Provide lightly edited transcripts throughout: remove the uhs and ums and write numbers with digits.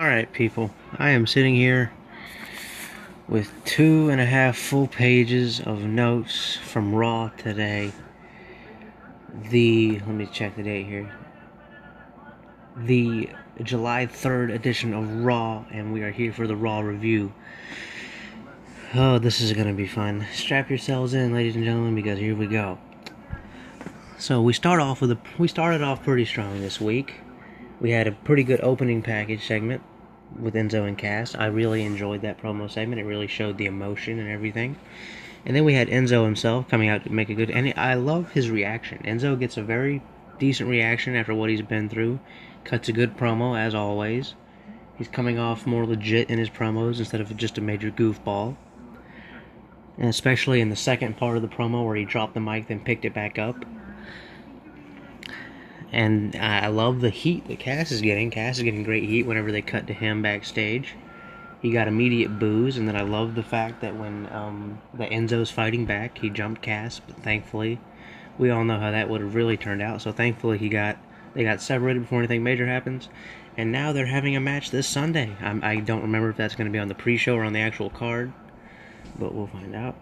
Alright, people, I am sitting here with 2.5 full pages of notes from Raw today. Let me check the date here. The July 3rd edition of Raw, and we are here for the Raw review. Oh, this is gonna be fun. Strap yourselves in, ladies and gentlemen, because here we go. So we started off pretty strong this week. We had a pretty good opening package segment with Enzo and Cass. I really enjoyed that promo segment. It really showed the emotion and everything. And then we had Enzo himself coming out to make a good... And I love his reaction. Enzo gets a very decent reaction after what he's been through. Cuts a good promo, as always. He's coming off more legit in his promos instead of just a major goofball. And especially in the second part of the promo where he dropped the mic, then picked it back up. And I love the heat that Cass is getting. Cass is getting great heat whenever they cut to him backstage. He got immediate boos, and then I love the fact that when the Enzo's fighting back, he jumped Cass, but thankfully, we all know how that would have really turned out. So thankfully, they got separated before anything major happens, and now they're having a match this Sunday. I don't remember if that's going to be on the pre-show or on the actual card, but we'll find out.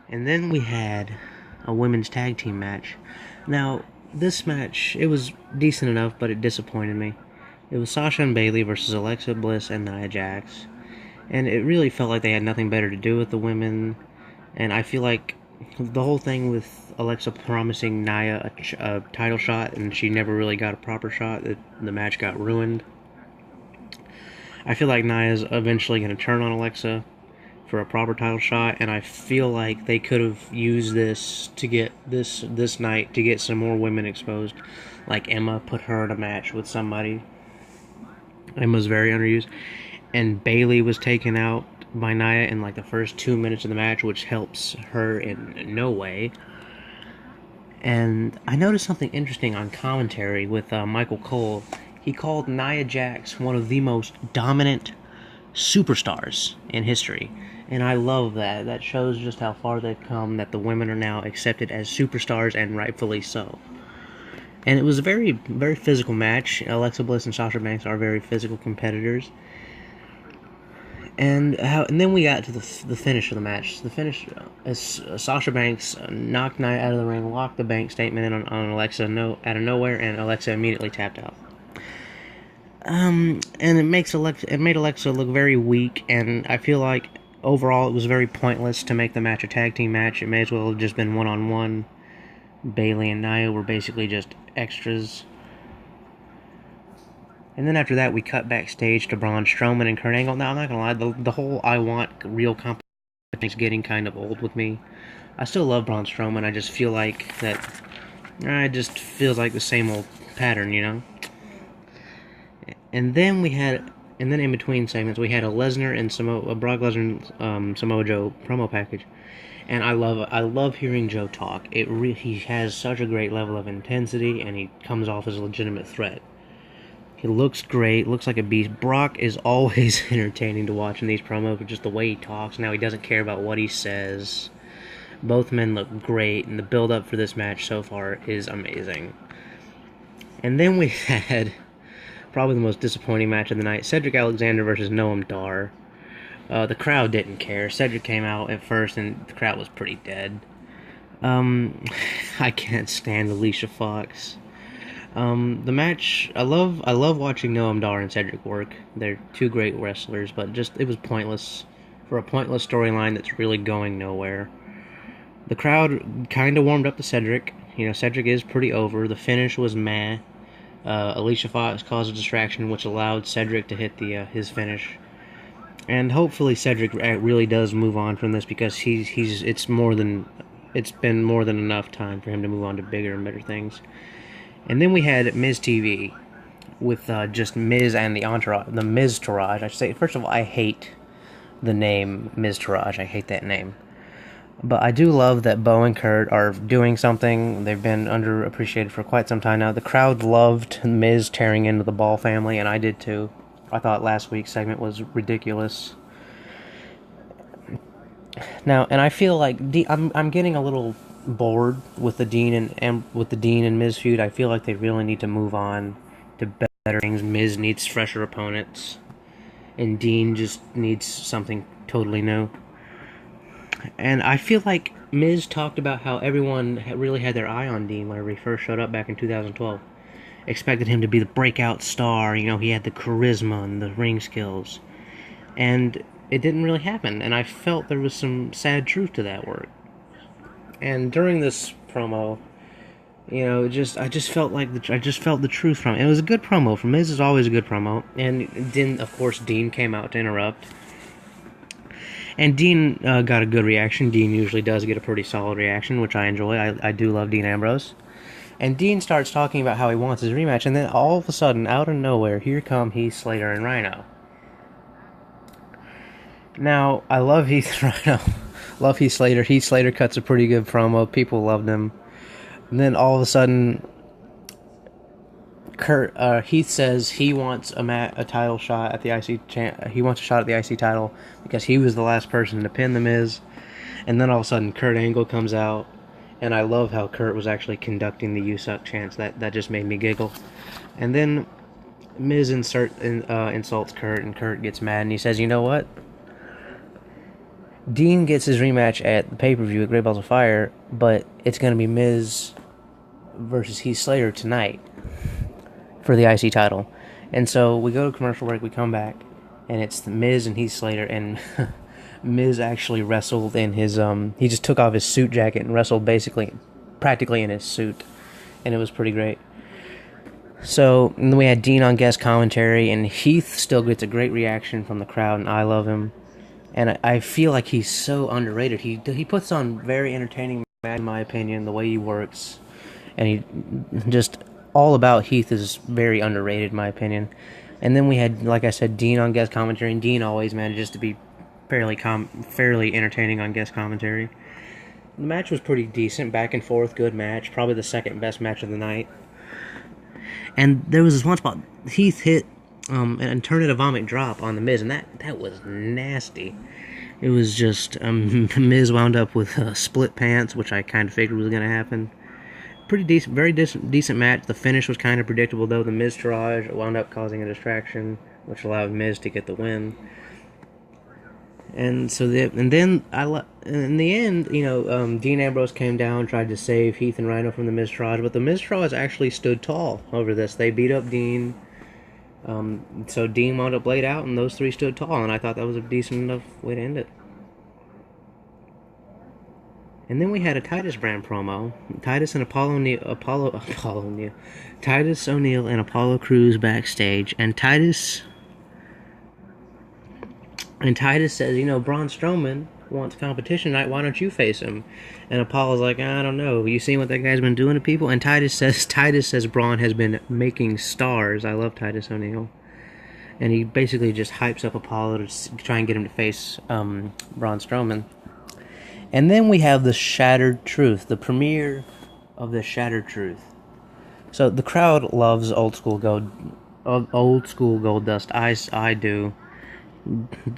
And then we had a women's tag team match. Now, this match, it was decent enough, but it disappointed me. It was Sasha and Bayley versus Alexa Bliss and Nia Jax. And it really felt like they had nothing better to do with the women. And I feel like the whole thing with Alexa promising Nia a title shot, and she never really got a proper shot, the match got ruined. I feel like Nia's eventually going to turn on Alexa for a proper title shot, and I feel like they could have used this to get this night to get some more women exposed, like Emma. Put her in a match with somebody. Emma's very underused, and Bayley was taken out by Nia in like the first 2 minutes of the match, which helps her in no way. And I noticed something interesting on commentary with Michael Cole. He called Nia Jax one of the most dominant superstars in history. And I love that. That shows just how far they've come, that the women are now accepted as superstars, and rightfully so. And it was a very, very physical match. Alexa Bliss and Sasha Banks are very physical competitors. And then we got to the finish of the match. The finish is Sasha Banks knocked Nia out of the ring, locked the bank statement in on Alexa out of nowhere, and Alexa immediately tapped out. And it made Alexa look very weak, and I feel like overall it was very pointless to make the match a tag team match. It may as well have just been one-on-one. Bayley and Nia were basically just extras. And then after that, we cut backstage to Braun Strowman and Kurt Angle. Now, I'm not gonna lie, the whole I want real competition is getting kind of old with me. I still love Braun Strowman. I just feel like that. It just feels like the same old pattern, you know. And then in between segments, we had a Lesnar and Brock Lesnar Samoa Joe promo package, and I love hearing Joe talk. He has such a great level of intensity, and he comes off as a legitimate threat. He looks great, looks like a beast. Brock is always entertaining to watch in these promos, but just the way he talks now, he doesn't care about what he says. Both men look great, and the build-up for this match so far is amazing. And then we had probably the most disappointing match of the night, Cedric Alexander versus Noam Dar. The crowd didn't care. Cedric came out at first, and the crowd was pretty dead. I can't stand Alicia Fox. The match, I love watching Noam Dar and Cedric work. They're two great wrestlers, but it was pointless for a pointless storyline that's really going nowhere. The crowd kind of warmed up to Cedric. You know, Cedric is pretty over. The finish was meh. Alicia Fox caused a distraction, which allowed Cedric to hit his finish. And hopefully Cedric really does move on from this, because it's been more than enough time for him to move on to bigger and better things. And then we had Miz TV with just Miz and the entourage, the Miz Tourage. I should say, first of all, I hate the name Miz Tourage. I hate that name. But I do love that Bo and Kurt are doing something. They've been underappreciated for quite some time now. The crowd loved Miz tearing into the Ball family, and I did too. I thought last week's segment was ridiculous. Now, and I feel like I'm getting a little bored with the Dean and Miz feud. I feel like they really need to move on to better things. Miz needs fresher opponents, and Dean just needs something totally new. And I feel like Miz talked about how everyone really had their eye on Dean whenever he first showed up back in 2012. Expected him to be the breakout star. You know, he had the charisma and the ring skills, and it didn't really happen. And I felt there was some sad truth to that work. And during this promo, you know, I just felt the truth from it. It was a good promo. For Miz is always a good promo. And then, of course, Dean came out to interrupt. And Dean got a good reaction. Dean usually does get a pretty solid reaction, which I enjoy. I do love Dean Ambrose. And Dean starts talking about how he wants his rematch, and then all of a sudden, out of nowhere, here come Heath Slater and Rhino. Now, I love Heath Rhino. Love Heath Slater. Heath Slater cuts a pretty good promo. People loved him. And then all of a sudden, Heath says he wants a title shot at the IC. He wants a shot at the IC title because he was the last person to pin The Miz. And then all of a sudden, Kurt Angle comes out, and I love how Kurt was actually conducting the "You Suck" chants. That just made me giggle. And then Miz insults Kurt, and Kurt gets mad, and he says, "You know what? Dean gets his rematch at the pay-per-view at Great Balls of Fire, but it's going to be Miz versus Heath Slater tonight for the IC title." And so we go to commercial break, we come back, and it's the Miz and Heath Slater, and Miz actually wrestled in his, he just took off his suit jacket and wrestled practically in his suit, and it was pretty great. So, and then we had Dean on guest commentary, and Heath still gets a great reaction from the crowd, and I love him. And I feel like he's so underrated. He puts on very entertaining matches, in my opinion, the way he works. And he just, all about Heath is very underrated, in my opinion. And then we had, like I said, Dean on guest commentary, and Dean always manages to be fairly entertaining on guest commentary. The match was pretty decent, back and forth, good match. Probably the second best match of the night. And there was this one spot, Heath hit and turned it a vomit drop on The Miz, and that was nasty. It was just, Miz wound up with split pants, which I kind of figured was going to happen. Pretty decent, very decent match. The finish was kind of predictable, though. The Miztourage wound up causing a distraction, which allowed Miz to get the win. And so, in the end, you know, Dean Ambrose came down, tried to save Heath and Rhino from the Miztourage, but the Miztourage actually stood tall over this. They beat up Dean. So Dean wound up laid out, and those three stood tall, and I thought that was a decent enough way to end it. And then we had a Titus Brand promo. Titus O'Neil and Apollo Crews backstage, and Titus says, you know, Braun Strowman wants competition tonight, why don't you face him? And Apollo's like, I don't know, you seen what that guy's been doing to people? And Titus says Braun has been making stars. I love Titus O'Neil. And he basically just hypes up Apollo to try and get him to face Braun Strowman. And then we have the Shattered Truth, the premiere of the Shattered Truth. So the crowd loves old school Goldust. I do.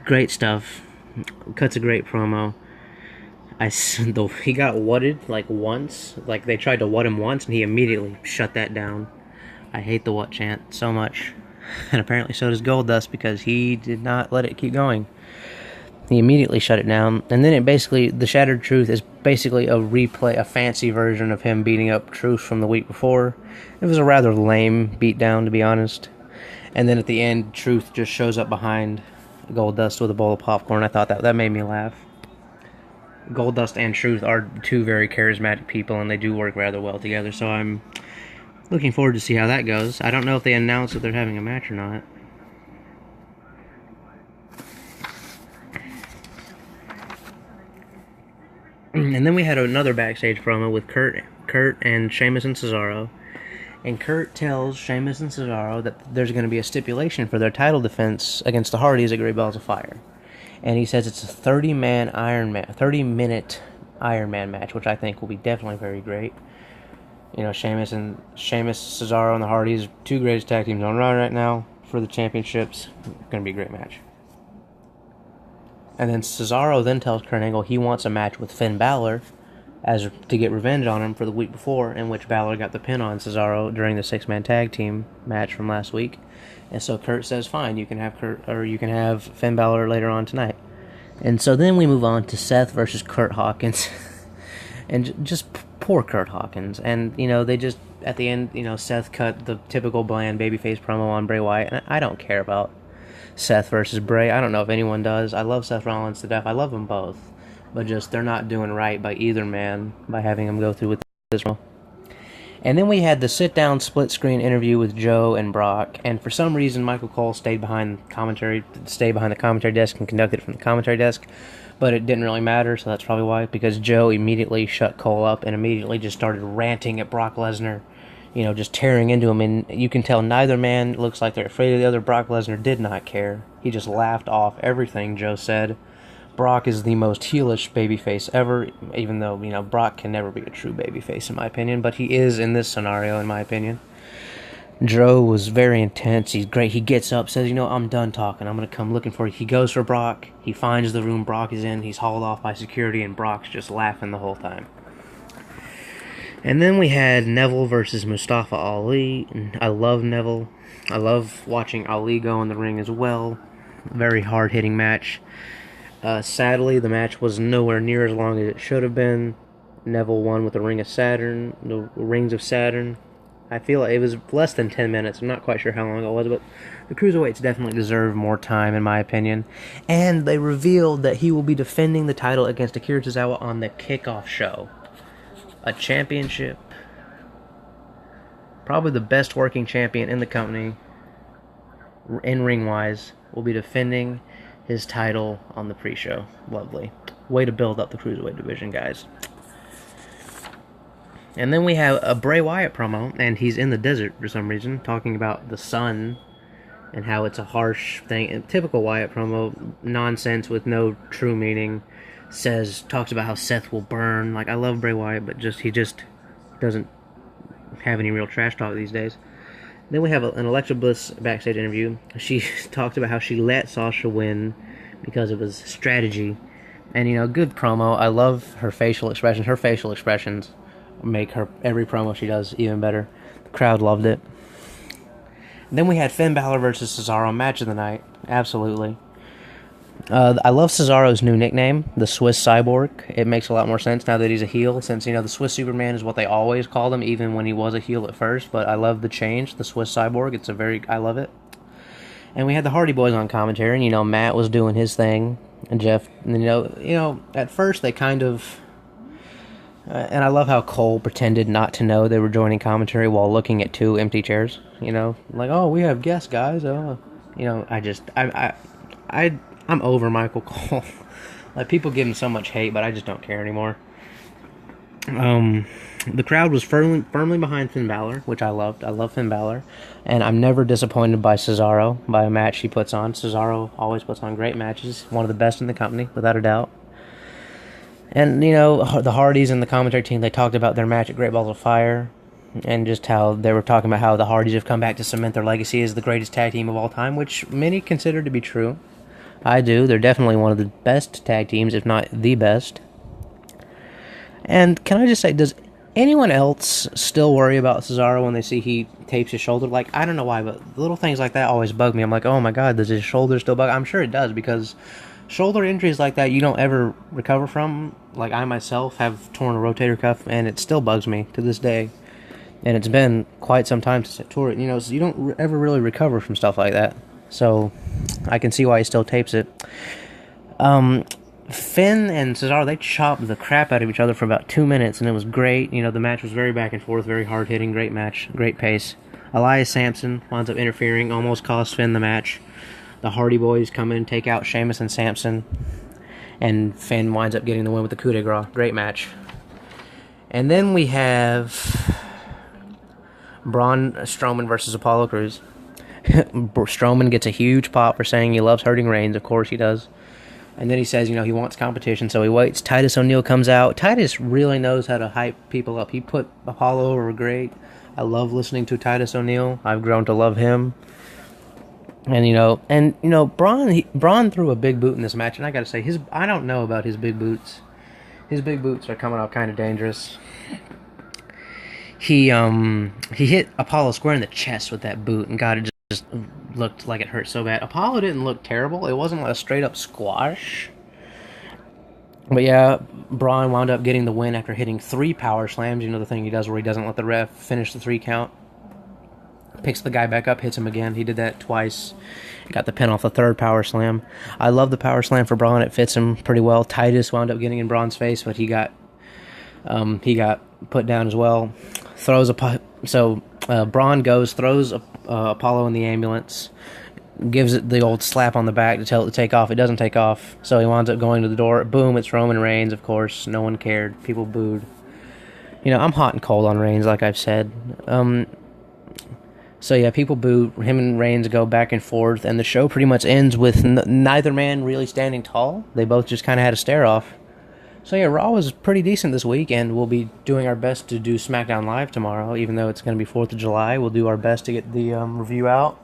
Great stuff. Cuts a great promo. He got wutted like once. Like they tried to wut him once, and he immediately shut that down. I hate the what chant so much, and apparently so does Goldust, because he did not let it keep going. He immediately shut it down, and then the Shattered Truth is basically a fancy version of him beating up Truth from the week before. It was a rather lame beatdown, to be honest. And then at the end, Truth just shows up behind Goldust with a bowl of popcorn. I thought that made me laugh. Goldust and Truth are two very charismatic people, and they do work rather well together, so I'm looking forward to see how that goes. I don't know if they announced that they're having a match or not. And then we had another backstage promo with Kurt and Sheamus and Cesaro. And Kurt tells Sheamus and Cesaro that there's going to be a stipulation for their title defense against the Hardys at Great Balls of Fire. And he says it's a 30-minute Iron Man match, which I think will be definitely very great. You know, Sheamus, Cesaro, and the Hardys, two greatest tag teams on Raw right now for the championships. Going to be a great match. And then Cesaro then tells Kurt Angle he wants a match with Finn Balor as to get revenge on him for the week before, in which Balor got the pin on Cesaro during the 6-man tag team match from last week. And so Kurt says, "Fine, you can have Finn Balor later on tonight." And so then we move on to Seth versus Kurt Hawkins, and just poor Kurt Hawkins. And they just at the end, Seth cut the typical bland babyface promo on Bray Wyatt, and I don't care about Seth versus Bray. I don't know if anyone does. I love Seth Rollins to death. I love them both. But just they're not doing right by either man by having them go through with this one. And then we had the sit-down split-screen interview with Joe and Brock, and for some reason Michael Cole stayed behind the commentary desk and conducted it from the commentary desk, but it didn't really matter, so that's probably why, because Joe immediately shut Cole up and immediately just started ranting at Brock Lesnar, just tearing into him, and you can tell neither man looks like they're afraid of the other. Brock Lesnar did not care. He just laughed off everything Joe said. Brock is the most heelish babyface ever, even though, Brock can never be a true babyface in my opinion, but he is in this scenario in my opinion. Joe was very intense. He's great. He gets up, says, "I'm done talking. I'm going to come looking for you." He goes for Brock. He finds the room Brock is in. He's hauled off by security, and Brock's just laughing the whole time. And then we had Neville versus Mustafa Ali. I love Neville. I love watching Ali go in the ring as well. Very hard-hitting match. Sadly, the match was nowhere near as long as it should have been. Neville won with the Rings of Saturn. I feel like it was less than 10 minutes. I'm not quite sure how long it was, but the Cruiserweights definitely deserve more time, in my opinion. And they revealed that he will be defending the title against Akira Tozawa on the kickoff show. A championship. Probably the best working champion in the company, in ring-wise, will be defending his title on the pre-show. Lovely. Way to build up the Cruiserweight division, guys. And then we have a Bray Wyatt promo, and he's in the desert for some reason, talking about the sun and how it's a harsh thing. A typical Wyatt promo, nonsense with no true meaning. Talks about how Seth will burn. I love Bray Wyatt, but he just doesn't have any real trash talk these days. Then we have an Alexa Bliss backstage interview. She talked about how she let Sasha win because it was strategy. And, good promo. I love her facial expressions. Her facial expressions make every promo she does even better. The crowd loved it. Then we had Finn Balor versus Cesaro, match of the night. Absolutely. I love Cesaro's new nickname, the Swiss Cyborg. It makes a lot more sense now that he's a heel, since, the Swiss Superman is what they always called him, even when he was a heel at first. But I love the change, the Swiss Cyborg. I love it. And we had the Hardy Boys on commentary, and, Matt was doing his thing, and Jeff, and, at first they kind of... and I love how Cole pretended not to know they were joining commentary while looking at two empty chairs, oh, we have guests, guys. I'm over Michael Cole. People give him so much hate, but I just don't care anymore. The crowd was firmly behind Finn Balor, which I loved. I love Finn Balor. And I'm never disappointed by Cesaro, by a match he puts on. Cesaro always puts on great matches. One of the best in the company, without a doubt. And, the Hardys and the commentary team, they talked about their match at Great Balls of Fire. And just how they were talking about how the Hardys have come back to cement their legacy as the greatest tag team of all time, which many consider to be true. I do. They're definitely one of the best tag teams, if not the best. And can I just say, does anyone else still worry about Cesaro when they see he tapes his shoulder? I don't know why, but little things like that always bug me. I'm like, oh my god, does his shoulder still bug? I'm sure it does, because shoulder injuries like that you don't ever recover from. I myself have torn a rotator cuff, and it still bugs me to this day. And it's been quite some time since I tore it, so you don't ever really recover from stuff like that. So, I can see why he still tapes it. Finn and Cesaro, they chopped the crap out of each other for about 2 minutes, and it was great. The match was very back and forth, very hard-hitting, great match, great pace. Elias Sampson winds up interfering, almost cost Finn the match. The Hardy Boys come in, take out Sheamus and Sampson, and Finn winds up getting the win with the coup de grace. Great match. And then we have Braun Strowman versus Apollo Crews. Strowman gets a huge pop for saying he loves hurting Reigns. Of course he does. And then he says, he wants competition, so he waits. Titus O'Neil comes out. Titus really knows how to hype people up. He put Apollo over great. I love listening to Titus O'Neil. I've grown to love him. And Braun threw a big boot in this match, and I gotta say, I don't know about his big boots. His big boots are coming up kind of dangerous. He hit Apollo square in the chest with that boot, and God, it just looked like it hurt so bad. Apollo didn't look terrible. It wasn't like a straight up squash. But yeah, Braun wound up getting the win after hitting 3 power slams. You know the thing he does where he doesn't let the ref finish the 3 count. Picks the guy back up, hits him again. He did that twice. Got the pin off the 3rd power slam. I love the power slam for Braun. It fits him pretty well. Titus wound up getting in Braun's face, but he got put down as well. Braun goes, throws Apollo in the ambulance, gives it the old slap on the back to tell it to take off. It doesn't take off, so he winds up going to the door. Boom, it's Roman Reigns, of course. No one cared. People booed. You know, I'm hot and cold on Reigns, like I've said. So yeah, people boo. Him and Reigns go back and forth, and the show pretty much ends with neither man really standing tall. They both just kind of had a stare-off. So yeah, Raw was pretty decent this week, and we'll be doing our best to do SmackDown Live tomorrow, even though it's going to be 4th of July. We'll do our best to get the review out.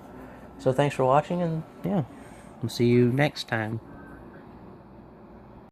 So thanks for watching, and yeah, we'll see you next time.